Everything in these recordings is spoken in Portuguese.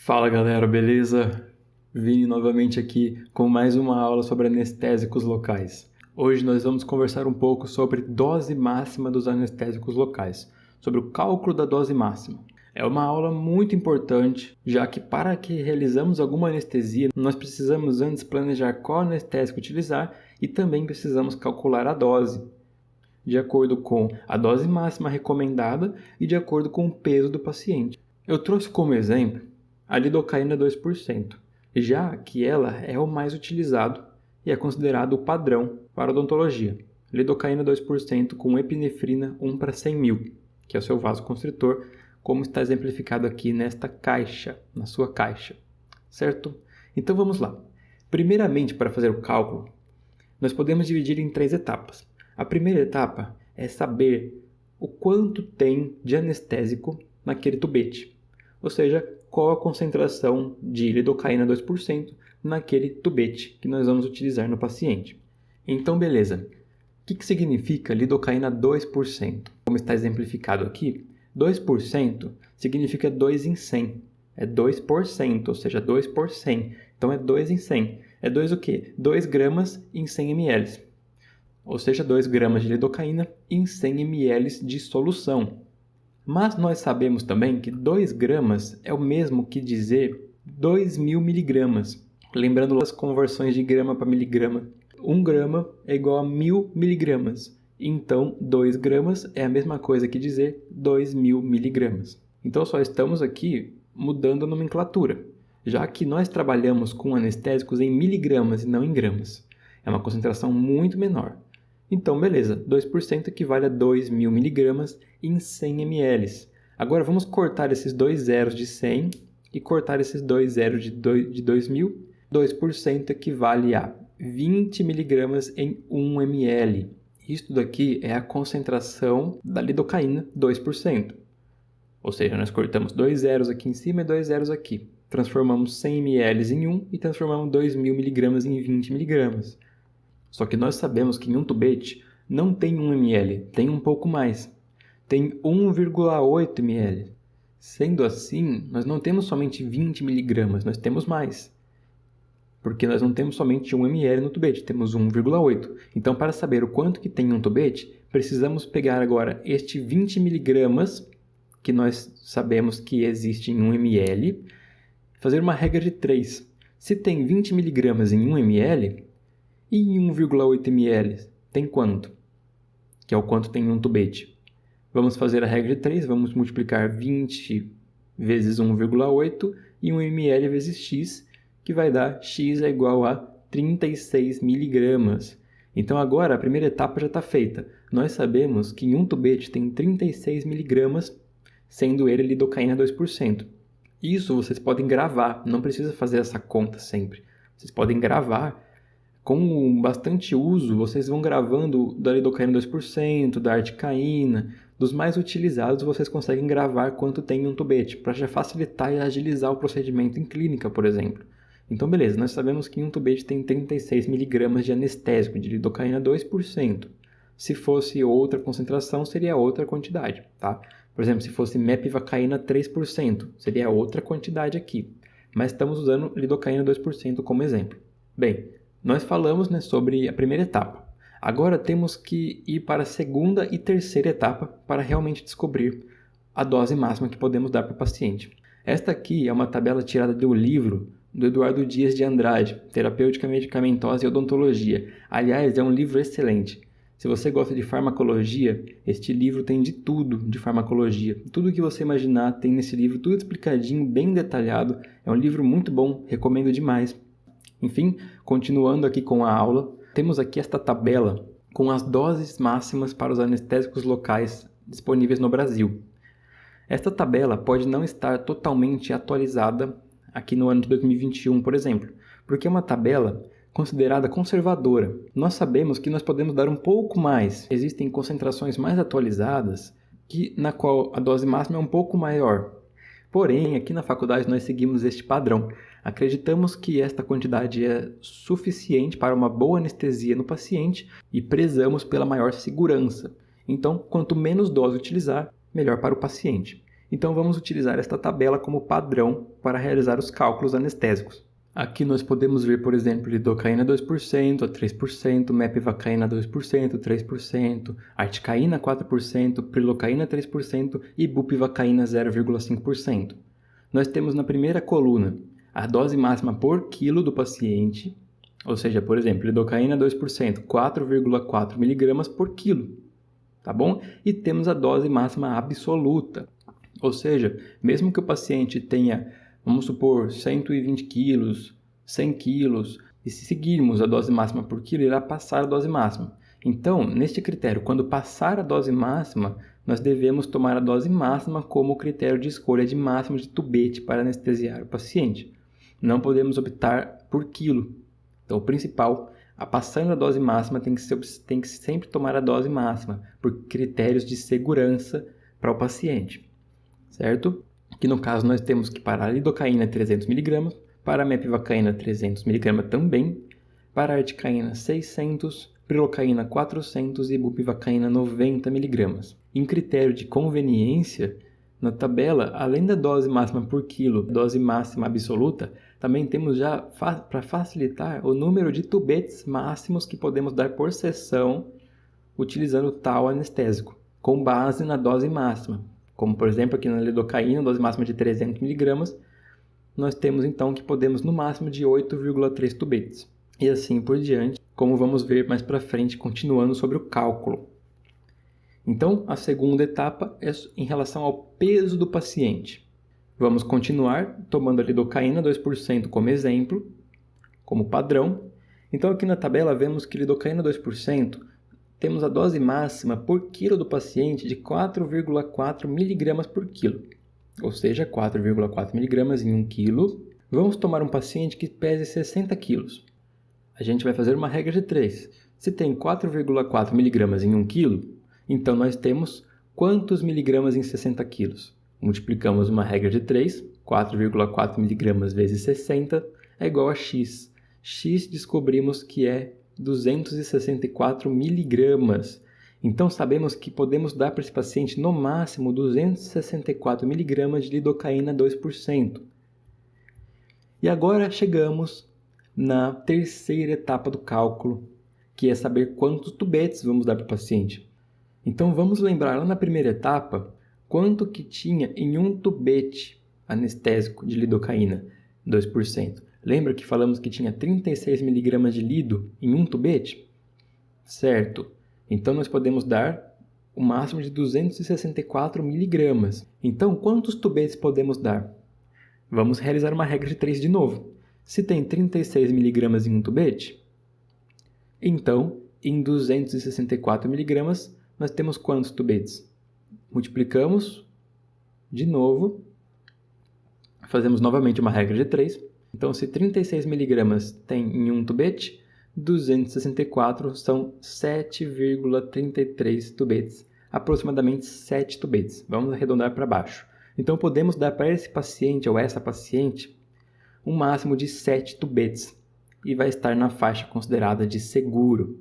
Fala galera, beleza? Vini novamente aqui com mais uma aula sobre anestésicos locais. Hoje nós vamos conversar um pouco sobre dose máxima dos anestésicos locais, sobre o cálculo da dose máxima. É uma aula muito importante, já que para que realizamos alguma anestesia, nós precisamos antes planejar qual anestésico utilizar e também precisamos calcular a dose, de acordo com a dose máxima recomendada e de acordo com o peso do paciente. Eu trouxe como exemplo a lidocaína 2%, já que ela é o mais utilizado e é considerado o padrão para odontologia. Lidocaína 2% com epinefrina 1 para 100 mil, que é o seu vasoconstritor, como está exemplificado aqui nesta caixa, na sua caixa, certo? Então vamos lá. Primeiramente, para fazer o cálculo, nós podemos dividir em 3 etapas. A primeira etapa é saber o quanto tem de anestésico naquele tubete, ou seja, qual a concentração de lidocaína 2% naquele tubete que nós vamos utilizar no paciente. Então, beleza. O que significa lidocaína 2%? Como está exemplificado aqui, 2% significa 2 em 100. É 2%, ou seja, 2 por 100. Então, é 2 em 100. É 2 o quê? 2 gramas em 100 ml. Ou seja, 2 gramas de lidocaína em 100 ml de solução. Mas nós sabemos também que 2 gramas é o mesmo que dizer 2.000 miligramas. Lembrando as conversões de grama para miligrama. 1 grama é igual a 1.000 miligramas. Então, 2 gramas é a mesma coisa que dizer 2.000 miligramas. Então, só estamos aqui mudando a nomenclatura, já que nós trabalhamos com anestésicos em miligramas e não em gramas. É uma concentração muito menor. Então, beleza, 2% equivale a 2.000 miligramas em 100 ml. Agora, vamos cortar esses 2 zeros de 100 e cortar esses 2 zeros de 2.000. 2% equivale a 20 miligramas em 1 ml. Isto daqui é a concentração da lidocaína 2%. Ou seja, nós cortamos 2 zeros aqui em cima e 2 zeros aqui. Transformamos 100 ml em 1 e transformamos 2.000 miligramas em 20 miligramas. Só que nós sabemos que em um tubete não tem 1 ml, tem um pouco mais. Tem 1,8 ml. Sendo assim, nós não temos somente 20 miligramas, nós temos mais. Porque nós não temos somente 1 ml no tubete, temos 1,8. Então, para saber o quanto que tem em um tubete, precisamos pegar agora este 20 miligramas, que nós sabemos que existe em 1 ml, fazer uma regra de 3. Se tem 20 miligramas em 1 ml, e em 1,8 ml tem quanto? Que é o quanto tem em um tubete. Vamos fazer a regra de 3, vamos multiplicar 20 vezes 1,8 e 1 ml vezes x, que vai dar x é igual a 36 miligramas. Então agora a primeira etapa já está feita. Nós sabemos que em um tubete tem 36 miligramas, sendo ele lidocaína 2%. Isso vocês podem gravar, não precisa fazer essa conta sempre. Vocês podem gravar. Com bastante uso, vocês vão gravando da lidocaína 2%, da articaína, dos mais utilizados vocês conseguem gravar quanto tem em um tubete, para já facilitar e agilizar o procedimento em clínica, por exemplo. Então, beleza, nós sabemos que em um tubete tem 36 mg de anestésico, de lidocaína 2%. Se fosse outra concentração, seria outra quantidade, tá? Por exemplo, se fosse mepivacaína 3%, seria outra quantidade aqui. Mas estamos usando lidocaína 2% como exemplo. Bem, nós falamos sobre a primeira etapa. Agora temos que ir para a segunda e terceira etapa para realmente descobrir a dose máxima que podemos dar para o paciente. Esta aqui é uma tabela tirada do livro do Eduardo Dias de Andrade, Terapêutica Medicamentosa e Odontologia. Aliás, é um livro excelente. Se você gosta de farmacologia, este livro tem de tudo de farmacologia. Tudo que você imaginar tem nesse livro, tudo explicadinho, bem detalhado. É um livro muito bom, recomendo demais. Enfim, continuando aqui com a aula, temos aqui esta tabela com as doses máximas para os anestésicos locais disponíveis no Brasil. Esta tabela pode não estar totalmente atualizada aqui no ano de 2021, por exemplo, porque é uma tabela considerada conservadora. Nós sabemos que nós podemos dar um pouco mais. Existem concentrações mais atualizadas na qual a dose máxima é um pouco maior. Porém, aqui na faculdade nós seguimos este padrão. Acreditamos que esta quantidade é suficiente para uma boa anestesia no paciente e prezamos pela maior segurança. Então, quanto menos dose utilizar, melhor para o paciente. Então vamos utilizar esta tabela como padrão para realizar os cálculos anestésicos. Aqui nós podemos ver, por exemplo, lidocaína 2% a 3%, mepivacaína 2%, 3%, articaína 4%, prilocaína 3% e bupivacaína 0,5%. Nós temos na primeira coluna a dose máxima por quilo do paciente, ou seja, por exemplo, lidocaína 2%, 4,4 mg por quilo, tá bom? E temos a dose máxima absoluta, ou seja, mesmo que o paciente tenha, vamos supor, 120 quilos, 100 quilos, e se seguirmos a dose máxima por quilo, irá passar a dose máxima. Então, neste critério, quando passar a dose máxima, nós devemos tomar a dose máxima como critério de escolha de máximo de tubete para anestesiar o paciente. Não podemos optar por quilo. Então, o principal, passando a dose máxima, tem que sempre tomar a dose máxima, por critérios de segurança para o paciente, certo? Aqui no caso nós temos que para a lidocaína 300 mg, para a mepivacaína 300 mg também, para a articaína 600, prilocaína 400 e bupivacaína 90 mg. Em critério de conveniência, na tabela, além da dose máxima por quilo, dose máxima absoluta, também temos já, para facilitar, o número de tubetes máximos que podemos dar por sessão utilizando tal anestésico, com base na dose máxima. Como, por exemplo, aqui na lidocaína, dose máxima de 300 mg, nós temos então que podemos no máximo de 8,3 tubetes. E assim por diante, como vamos ver mais para frente, continuando sobre o cálculo. Então, a segunda etapa é em relação ao peso do paciente. Vamos continuar tomando a lidocaína 2% como exemplo, como padrão. Então, aqui na tabela vemos que lidocaína 2% temos a dose máxima por quilo do paciente de 4,4 mg por quilo, ou seja, 4,4 mg em 1 quilo. Vamos tomar um paciente que pese 60 kg. A gente vai fazer uma regra de 3. Se tem 4,4 mg em 1 quilo, então nós temos quantos miligramas em 60 kg? Multiplicamos uma regra de 3, 4,4 mg vezes 60 é igual a x. X descobrimos que é 264 miligramas. Então sabemos que podemos dar para esse paciente no máximo 264 miligramas de lidocaína 2%. E agora chegamos na terceira etapa do cálculo, que é saber quantos tubetes vamos dar para o paciente. Então vamos lembrar lá na primeira etapa quanto que tinha em um tubete anestésico de lidocaína 2%. Lembra que falamos que tinha 36 mg de lido em um tubete? Certo. Então nós podemos dar o máximo de 264 mg. Então quantos tubetes podemos dar? Vamos realizar uma regra de 3 de novo. Se tem 36 mg em um tubete, então em 264 mg nós temos quantos tubetes? Multiplicamos de novo, fazemos novamente uma regra de 3. Então, se 36 mg tem em um tubete, 264 são 7,33 tubetes, aproximadamente 7 tubetes. Vamos arredondar para baixo. Então, podemos dar para esse paciente ou essa paciente um máximo de 7 tubetes e vai estar na faixa considerada de seguro.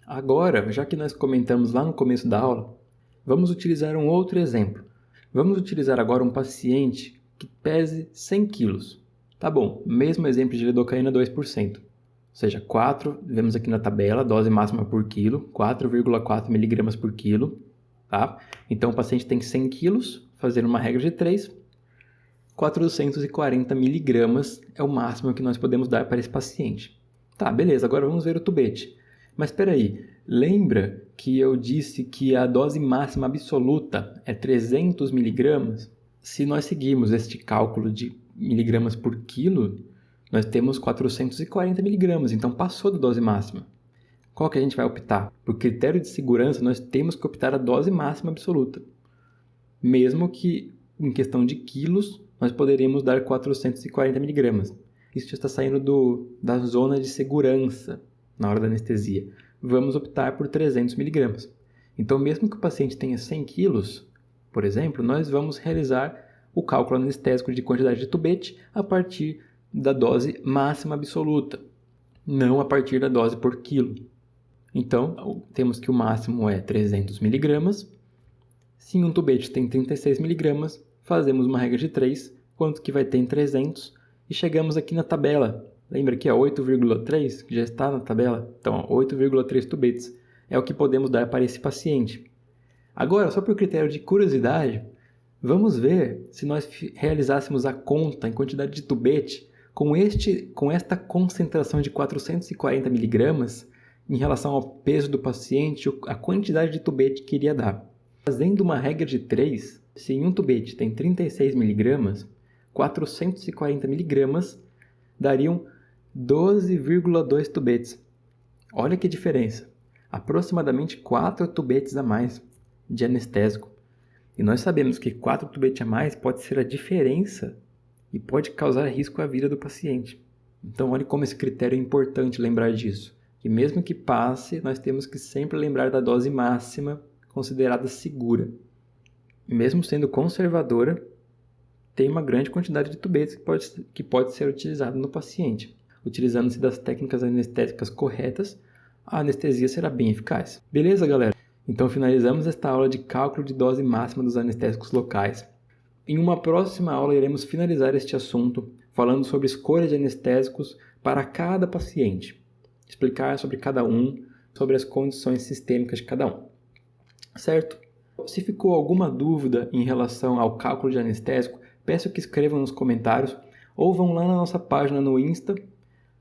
Agora, já que nós comentamos lá no começo da aula, vamos utilizar um outro exemplo. Vamos utilizar agora um paciente que pese 100 kg. Tá bom, mesmo exemplo de lidocaína 2%. Ou seja, vemos aqui na tabela, dose máxima por quilo, 4,4 mg por quilo. Tá? Então, o paciente tem 100 kg, fazendo uma regra de 3, 440 mg é o máximo que nós podemos dar para esse paciente. Tá, beleza, agora vamos ver o tubete. Mas espera aí, lembra que eu disse que a dose máxima absoluta é 300 mg? Se nós seguirmos este cálculo de miligramas por quilo, nós temos 440 mg, então passou da dose máxima. Qual que a gente vai optar? Por critério de segurança, nós temos que optar a dose máxima absoluta. Mesmo que, em questão de quilos, nós poderíamos dar 440 mg. Isso já está saindo da zona de segurança na hora da anestesia. Vamos optar por 300 mg. Então, mesmo que o paciente tenha 100 kg, por exemplo, nós vamos realizar o cálculo anestésico de quantidade de tubete a partir da dose máxima absoluta, não a partir da dose por quilo. Então, temos que o máximo é 300 mg. Se um tubete tem 36 mg, fazemos uma regra de 3, quanto que vai ter em 300, e chegamos aqui na tabela. Lembra que é 8,3, que já está na tabela? Então, 8,3 tubetes é o que podemos dar para esse paciente. Agora, só por critério de curiosidade, vamos ver se nós realizássemos a conta em quantidade de tubete com esta concentração de 440 miligramas em relação ao peso do paciente, a quantidade de tubete que iria dar. Fazendo uma regra de 3, se em um tubete tem 36 miligramas, 440 miligramas dariam 12,2 tubetes. Olha que diferença! Aproximadamente 4 tubetes a mais de anestésico. E nós sabemos que 4 tubetes a mais pode ser a diferença e pode causar risco à vida do paciente. Então, olhe como esse critério é importante lembrar disso. Que mesmo que passe, nós temos que sempre lembrar da dose máxima considerada segura. Mesmo sendo conservadora, tem uma grande quantidade de tubetes que pode ser utilizado no paciente. Utilizando-se das técnicas anestésicas corretas, a anestesia será bem eficaz. Beleza, galera? Então finalizamos esta aula de cálculo de dose máxima dos anestésicos locais. Em uma próxima aula iremos finalizar este assunto falando sobre escolha de anestésicos para cada paciente. Explicar sobre cada um, sobre as condições sistêmicas de cada um. Certo? Se ficou alguma dúvida em relação ao cálculo de anestésico, peço que escrevam nos comentários ou vão lá na nossa página no Insta,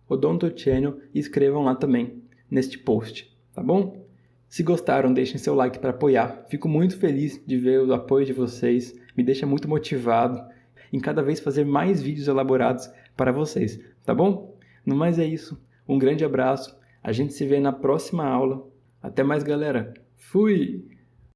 Odonto Channel, e escrevam lá também neste post, tá bom? Se gostaram, deixem seu like para apoiar. Fico muito feliz de ver o apoio de vocês, me deixa muito motivado em cada vez fazer mais vídeos elaborados para vocês, tá bom? No mais é isso, um grande abraço, a gente se vê na próxima aula. Até mais, galera. Fui!